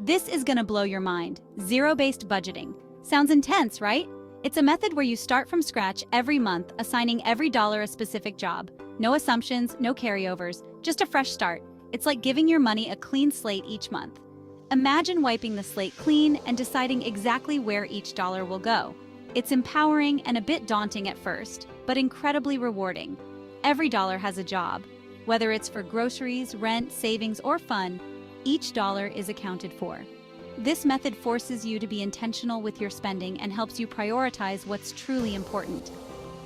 This is gonna blow your mind. Zero-based budgeting. Sounds intense, right? It's a method where you start from scratch every month, assigning every dollar a specific job. No assumptions, no carryovers, just a fresh start. It's like giving your money a clean slate each month. Imagine wiping the slate clean and deciding exactly where each dollar will go. It's empowering and a bit daunting at first, but incredibly rewarding. Every dollar has a job. Whether it's for groceries, rent, savings, or fun, each dollar is accounted for. This method forces you to be intentional with your spending and helps you prioritize what's truly important.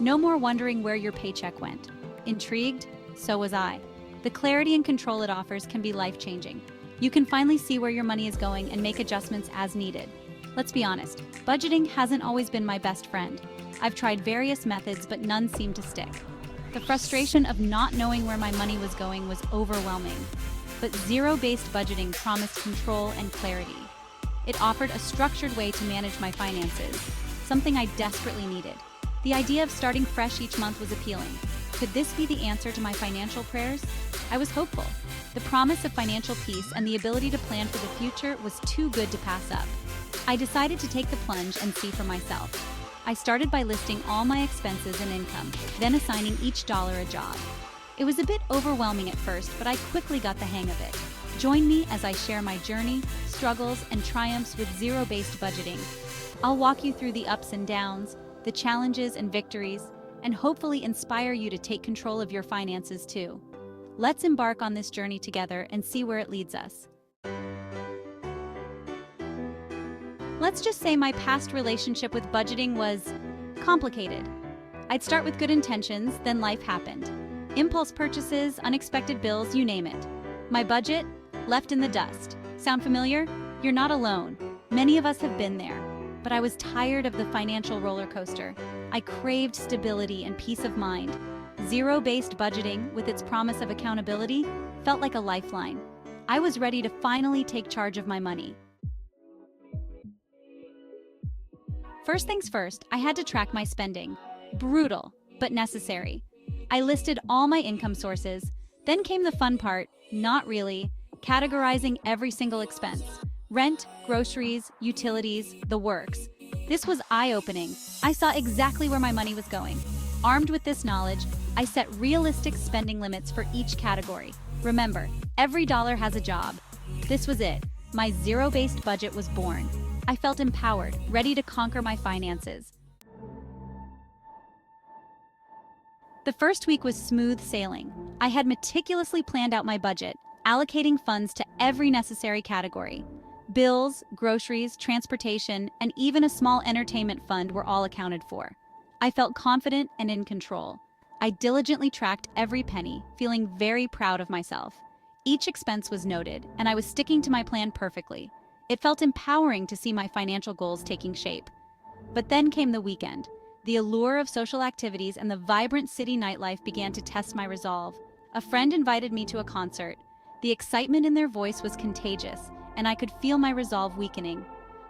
No more wondering where your paycheck went. Intrigued? So was I. The clarity and control it offers can be life-changing. You can finally see where your money is going and make adjustments as needed. Let's be honest, budgeting hasn't always been my best friend. I've tried various methods, but none seemed to stick. The frustration of not knowing where my money was going was overwhelming. But zero-based budgeting promised control and clarity. It offered a structured way to manage my finances, something I desperately needed. The idea of starting fresh each month was appealing. Could this be the answer to my financial prayers? I was hopeful. The promise of financial peace and the ability to plan for the future was too good to pass up. I decided to take the plunge and see for myself. I started by listing all my expenses and income, then assigning each dollar a job. It was a bit overwhelming at first, but I quickly got the hang of it. Join me as I share my journey, struggles, and triumphs with zero-based budgeting. I'll walk you through the ups and downs, the challenges and victories, and hopefully inspire you to take control of your finances too. Let's embark on this journey together and see where it leads us. Let's just say my past relationship with budgeting was complicated. I'd start with good intentions, then life happened. Impulse purchases, unexpected bills, you name it. My budget? Left in the dust. Sound familiar? You're not alone. Many of us have been there. But I was tired of the financial roller coaster. I craved stability and peace of mind. Zero-based budgeting, with its promise of accountability, felt like a lifeline. I was ready to finally take charge of my money. First things first, I had to track my spending. Brutal, but necessary. I listed all my income sources. Then came the fun part, not really, categorizing every single expense. Rent, groceries, utilities, the works. This was eye-opening. I saw exactly where my money was going. Armed with this knowledge, I set realistic spending limits for each category. Remember, every dollar has a job. This was it. My zero-based budget was born. I felt empowered, ready to conquer my finances. The first week was smooth sailing. I had meticulously planned out my budget, allocating funds to every necessary category. Bills, groceries, transportation, and even a small entertainment fund were all accounted for. I felt confident and in control. I diligently tracked every penny, feeling very proud of myself. Each expense was noted, and I was sticking to my plan perfectly. It felt empowering to see my financial goals taking shape. But then came the weekend. The allure of social activities and the vibrant city nightlife began to test my resolve. A friend invited me to a concert. The excitement in their voice was contagious, and I could feel my resolve weakening.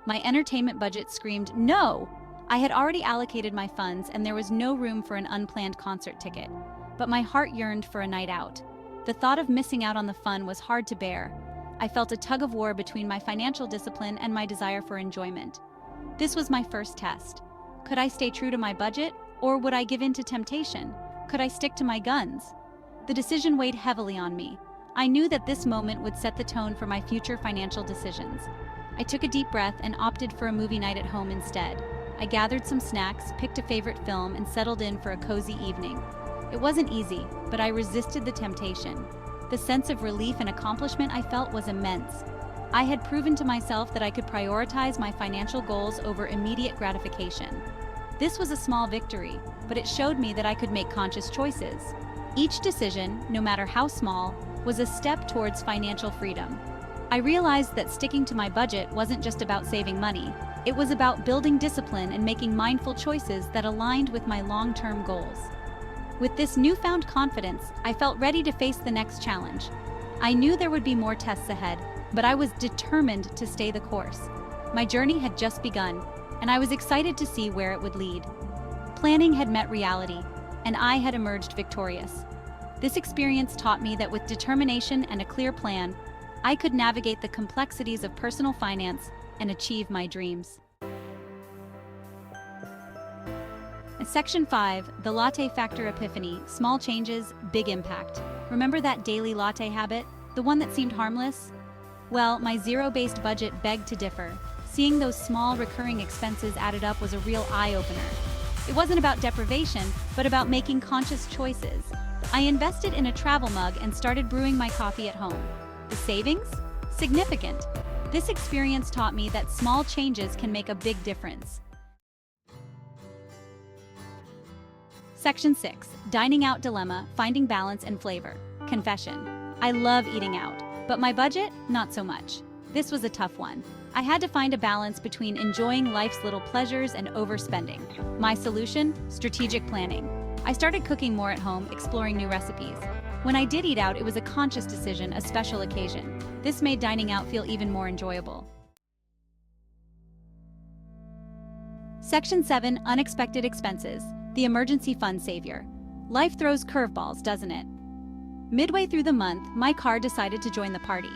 My entertainment budget screamed, no! I had already allocated my funds, and there was no room for an unplanned concert ticket. But my heart yearned for a night out. The thought of missing out on the fun was hard to bear. I felt a tug of war between my financial discipline and my desire for enjoyment. This was my first test. Could I stay true to my budget, or would I give in to temptation? Could I stick to my guns? The decision weighed heavily on me. I knew that this moment would set the tone for my future financial decisions. I took a deep breath and opted for a movie night at home instead. I gathered some snacks, picked a favorite film, and settled in for a cozy evening. It wasn't easy, but I resisted the temptation. The sense of relief and accomplishment I felt was immense. I had proven to myself that I could prioritize my financial goals over immediate gratification. This was a small victory, but it showed me that I could make conscious choices. Each decision, no matter how small, was a step towards financial freedom. I realized that sticking to my budget wasn't just about saving money. It was about building discipline and making mindful choices that aligned with my long-term goals. With this newfound confidence, I felt ready to face the next challenge. I knew there would be more tests ahead, but I was determined to stay the course. My journey had just begun, and I was excited to see where it would lead. Planning had met reality, and I had emerged victorious. This experience taught me that with determination and a clear plan, I could navigate the complexities of personal finance and achieve my dreams. Section 5, the Latte Factor Epiphany, small changes, big impact. Remember that daily latte habit? The one that seemed harmless? Well, my zero-based budget begged to differ. Seeing those small recurring expenses added up was a real eye-opener. It wasn't about deprivation, but about making conscious choices. I invested in a travel mug and started brewing my coffee at home. The savings? Significant. This experience taught me that small changes can make a big difference. Section 6, Dining Out Dilemma, Finding Balance and Flavor. Confession. I love eating out, but my budget, not so much. This was a tough one. I had to find a balance between enjoying life's little pleasures and overspending. My solution? Strategic planning. I started cooking more at home, exploring new recipes. When I did eat out, it was a conscious decision, a special occasion. This made dining out feel even more enjoyable. Section 7, Unexpected Expenses. The emergency fund savior. Life throws curveballs, doesn't it? Midway through the month, my car decided to join the party.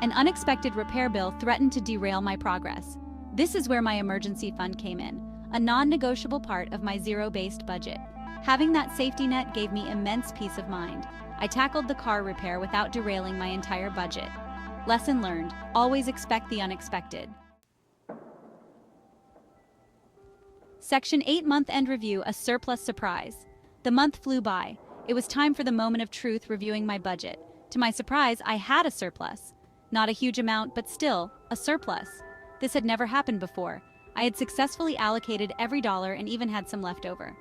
An unexpected repair bill threatened to derail my progress. This is where my emergency fund came in, a non-negotiable part of my zero-based budget. Having that safety net gave me immense peace of mind. I tackled the car repair without derailing my entire budget. Lesson learned: always expect the unexpected. Section 8, Month-End Review, a surplus surprise. The month flew by. It was time for the moment of truth, reviewing my budget. To my surprise, I had a surplus. Not a huge amount, but still, a surplus. This had never happened before. I had successfully allocated every dollar and even had some left over.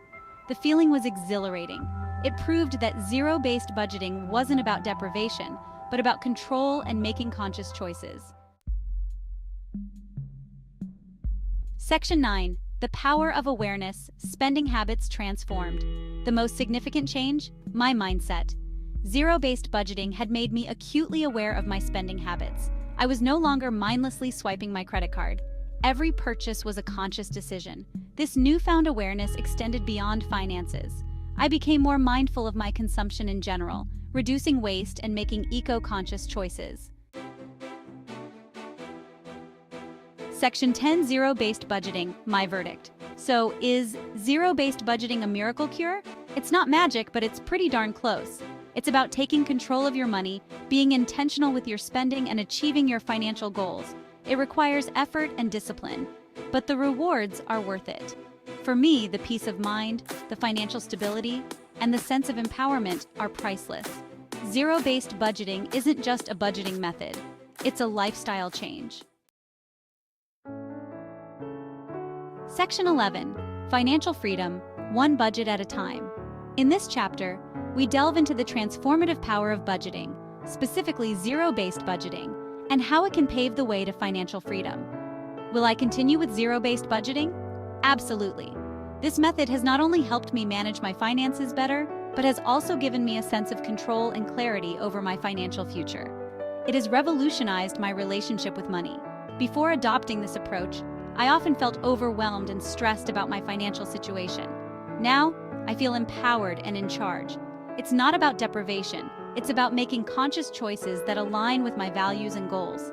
The feeling was exhilarating. It proved that zero-based budgeting wasn't about deprivation, but about control and making conscious choices. Section 9. The Power of Awareness, Spending Habits Transformed. The most significant change? My mindset. Zero-based budgeting had made me acutely aware of my spending habits. I was no longer mindlessly swiping my credit card. Every purchase was a conscious decision. This newfound awareness extended beyond finances. I became more mindful of my consumption in general, reducing waste and making eco-conscious choices. Section 10, Zero-Based Budgeting, my verdict. So, is zero-based budgeting a miracle cure? It's not magic, but it's pretty darn close. It's about taking control of your money, being intentional with your spending, and achieving your financial goals. It requires effort and discipline, but the rewards are worth it. For me, the peace of mind, the financial stability, and the sense of empowerment are priceless. Zero-based budgeting isn't just a budgeting method. It's a lifestyle change. Section 11, Financial Freedom, One Budget at a Time. In this chapter, we delve into the transformative power of budgeting, specifically zero-based budgeting, and how it can pave the way to financial freedom. Will I continue with zero-based budgeting? Absolutely. This method has not only helped me manage my finances better, but has also given me a sense of control and clarity over my financial future. It has revolutionized my relationship with money. Before adopting this approach, I often felt overwhelmed and stressed about my financial situation. Now, I feel empowered and in charge. It's not about deprivation. It's about making conscious choices that align with my values and goals.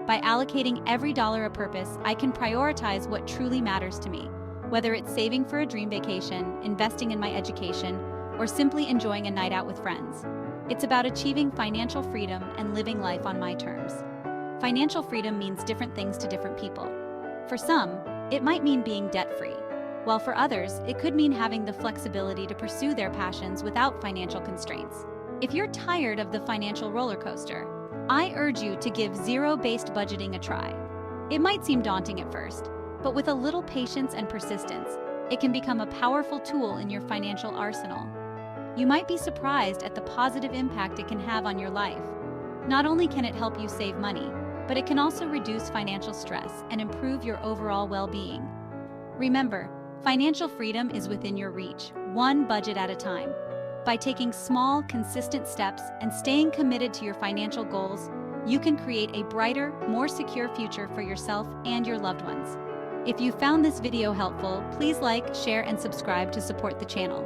By allocating every dollar a purpose, I can prioritize what truly matters to me, whether it's saving for a dream vacation, investing in my education, or simply enjoying a night out with friends. It's about achieving financial freedom and living life on my terms. Financial freedom means different things to different people. For some, it might mean being debt-free, while for others, it could mean having the flexibility to pursue their passions without financial constraints. If you're tired of the financial roller coaster, I urge you to give zero-based budgeting a try. It might seem daunting at first, but with a little patience and persistence, it can become a powerful tool in your financial arsenal. You might be surprised at the positive impact it can have on your life. Not only can it help you save money, but it can also reduce financial stress and improve your overall well-being. Remember, financial freedom is within your reach, one budget at a time. By taking small, consistent steps and staying committed to your financial goals, you can create a brighter, more secure future for yourself and your loved ones. If you found this video helpful, please like, share, and subscribe to support the channel.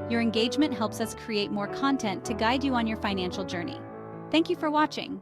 Your engagement helps us create more content to guide you on your financial journey. Thank you for watching.